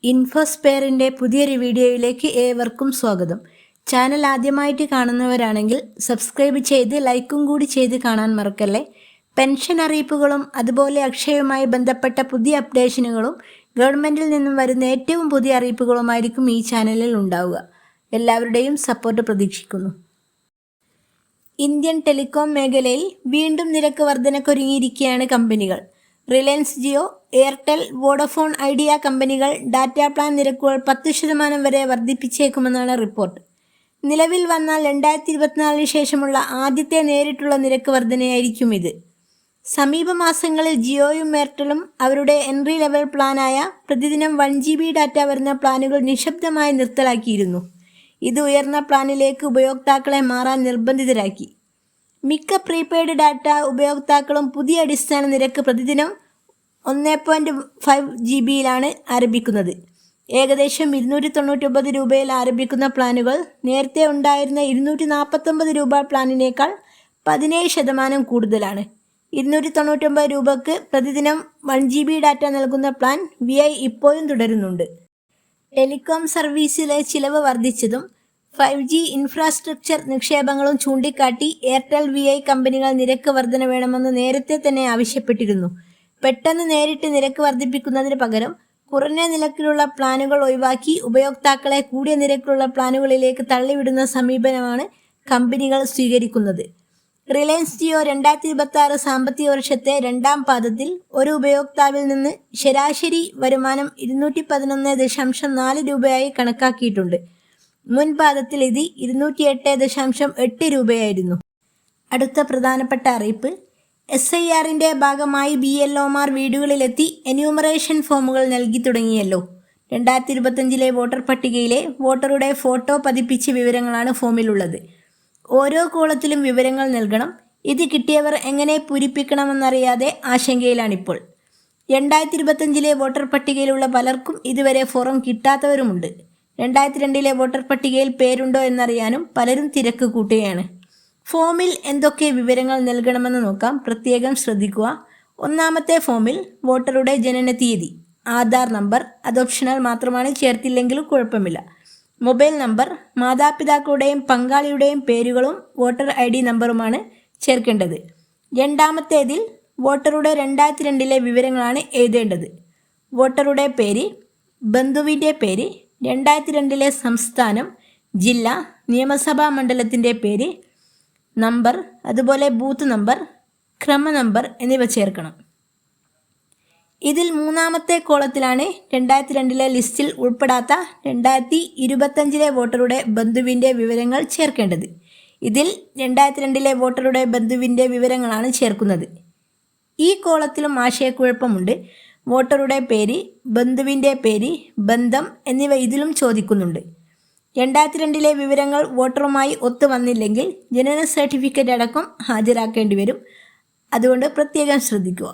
ഇൻഫോസ്പെയറിൻ്റെ പുതിയൊരു വീഡിയോയിലേക്ക് ഏവർക്കും സ്വാഗതം. ചാനൽ ആദ്യമായിട്ട് കാണുന്നവരാണെങ്കിൽ സബ്സ്ക്രൈബ് ചെയ്ത് ലൈക്കും കൂടി ചെയ്ത് കാണാൻ മറക്കല്ലേ. പെൻഷൻ അറിയിപ്പുകളും അതുപോലെ അക്ഷയവുമായി ബന്ധപ്പെട്ട പുതിയ അപ്ഡേഷനുകളും ഗവൺമെൻറ്റിൽ നിന്നും വരുന്ന ഏറ്റവും പുതിയ അറിയിപ്പുകളുമായിരിക്കും ഈ ചാനലിൽ ഉണ്ടാവുക. എല്ലാവരുടെയും സപ്പോർട്ട് പ്രതീക്ഷിക്കുന്നു. ഇന്ത്യൻ ടെലികോം മേഖലയിൽ വീണ്ടും നിരക്ക് വർധനക്കൊരുങ്ങിയിരിക്കുകയാണ് കമ്പനികൾ. റിലയൻസ് ജിയോ, എയർടെൽ, വോഡഫോൺ ഐഡിയ കമ്പനികൾ ഡാറ്റാ പ്ലാൻ നിരക്കുകൾ 10% വരെ വർദ്ധിപ്പിച്ചേക്കുമെന്നാണ് റിപ്പോർട്ട്. നിലവിൽ വന്നാൽ 2024 ശേഷമുള്ള ആദ്യത്തെ നേരിട്ടുള്ള നിരക്ക് വർധനയായിരിക്കും ഇത്. സമീപ മാസങ്ങളിൽ ജിയോയും എയർടെലും അവരുടെ എൻട്രി ലെവൽ പ്ലാനായ പ്രതിദിനം 1 GB ഡാറ്റ വരുന്ന പ്ലാനുകൾ നിശബ്ദമായി നിർത്തലാക്കിയിരുന്നു. ഇത് ഉയർന്ന പ്ലാനിലേക്ക് ഉപയോക്താക്കളെ മാറാൻ നിർബന്ധിതരാക്കി. മിക്ക പ്രീപെയ്ഡ് ഡാറ്റ ഉപയോക്താക്കളും പുതിയ അടിസ്ഥാന നിരക്ക് പ്രതിദിനം 1.5 GB ആരംഭിക്കുന്നത്. ഏകദേശം 299 രൂപയിൽ ആരംഭിക്കുന്ന പ്ലാനുകൾ നേരത്തെ ഉണ്ടായിരുന്ന 249 രൂപ പ്ലാനിനേക്കാൾ 17% കൂടുതലാണ്. 299 രൂപയ്ക്ക് പ്രതിദിനം 1 GB ഡാറ്റ നൽകുന്ന പ്ലാൻ VI ഇപ്പോഴും തുടരുന്നുണ്ട്. ടെലികോം സർവീസിലെ ചിലവ് വർദ്ധിച്ചതും 5G ഇൻഫ്രാസ്ട്രക്ചർ നിക്ഷേപങ്ങളും ചൂണ്ടിക്കാട്ടി എയർടെൽ VI കമ്പനികൾ നിരക്ക് വർധന വേണമെന്ന് നേരത്തെ തന്നെ ആവശ്യപ്പെട്ടിരുന്നു. പെട്ടെന്ന് നേരിട്ട് നിരക്ക് വർദ്ധിപ്പിക്കുന്നതിന് പകരം കുറഞ്ഞ നിരക്കിലുള്ള പ്ലാനുകൾ ഒഴിവാക്കി ഉപയോക്താക്കളെ കൂടിയ നിരക്കിലുള്ള പ്ലാനുകളിലേക്ക് തള്ളിവിടുന്ന സമീപനമാണ് കമ്പനികൾ സ്വീകരിക്കുന്നത്. റിലയൻസ് ജിയോ 2026 സാമ്പത്തിക വർഷത്തെ രണ്ടാം പാദത്തിൽ ഒരു ഉപയോക്താവിൽ നിന്ന് ശരാശരി വരുമാനം 211.4 രൂപയായി കണക്കാക്കിയിട്ടുണ്ട്. മുൻ പാദത്തിൽ ഇത് 208.8 രൂപയായിരുന്നു. അടുത്ത പ്രധാനപ്പെട്ട അറിയിപ്പ്, SIRന്റെ ഭാഗമായി BLOമാർ വീടുകളിലെത്തി എന്യൂമറേഷൻ ഫോമുകൾ നൽകി തുടങ്ങിയല്ലോ. 2025 വോട്ടർ പട്ടികയിലെ വോട്ടറുടെ ഫോട്ടോ പതിപ്പിച്ച വിവരങ്ങളാണ് ഫോമിലുള്ളത്. ഓരോ കോളത്തിലും വിവരങ്ങൾ നൽകണം. ഇത് കിട്ടിയവർ എങ്ങനെ പൂരിപ്പിക്കണമെന്നറിയാതെ ആശങ്കയിലാണിപ്പോൾ. 2025 വോട്ടർ പട്ടികയിലുള്ള പലർക്കും ഇതുവരെ ഫോറം കിട്ടാത്തവരുമുണ്ട്. 2002 വോട്ടർ പട്ടികയിൽ പേരുണ്ടോ എന്നറിയാനും പലരും തിരക്ക് കൂട്ടുകയാണ്. ഫോമിൽ എന്തൊക്കെ വിവരങ്ങൾ നൽകണമെന്ന് നോക്കാം, പ്രത്യേകം ശ്രദ്ധിക്കുക. ഒന്നാമത്തെ ഫോമിൽ വോട്ടറുടെ ജനന തീയതി, ആധാർ നമ്പർ, അത് ഓപ്ഷണൽ മാത്രമാണ്, ചേർത്തില്ലെങ്കിലും കുഴപ്പമില്ല. മൊബൈൽ നമ്പർ, മാതാപിതാക്കളുടെയും പങ്കാളിയുടെയും പേരുകളും വോട്ടർ ID നമ്പറുമാണ് ചേർക്കേണ്ടത്. രണ്ടാമത്തേതിൽ വോട്ടറുടെ 2002 വിവരങ്ങളാണ് എഴുതേണ്ടത്. വോട്ടറുടെ പേര്, ബന്ധുവിൻ്റെ പേര്, 2002 സംസ്ഥാനം, ജില്ല, നിയമസഭാ മണ്ഡലത്തിൻ്റെ പേര്, നമ്പർ, അതുപോലെ ബൂത്ത് നമ്പർ, ക്രമ നമ്പർ എന്നിവ ചേർക്കണം. ഇതിൽ മൂന്നാമത്തെ കോളത്തിലാണ് 2002 ലിസ്റ്റിൽ ഉൾപ്പെടാത്ത 2025 വോട്ടറുടെ ബന്ധുവിൻ്റെ വിവരങ്ങൾ ചേർക്കേണ്ടത്. ഇതിൽ 2002 വോട്ടറുടെ ബന്ധുവിൻ്റെ വിവരങ്ങളാണ് ചേർക്കുന്നത്. ഈ കോളത്തിലും ആശയക്കുഴപ്പമുണ്ട്. വോട്ടറുടെ പേര്, ബന്ധുവിൻ്റെ പേര്, ബന്ധം എന്നിവ ഇതിലും ചോദിക്കുന്നുണ്ട്. 2002 വിവരങ്ങൾ വോട്ടറുമായി ഒത്തു വന്നില്ലെങ്കിൽ ജനന സർട്ടിഫിക്കറ്റ് അടക്കം ഹാജരാക്കേണ്ടി വരും. അതുകൊണ്ട് പ്രത്യേകം ശ്രദ്ധിക്കുക.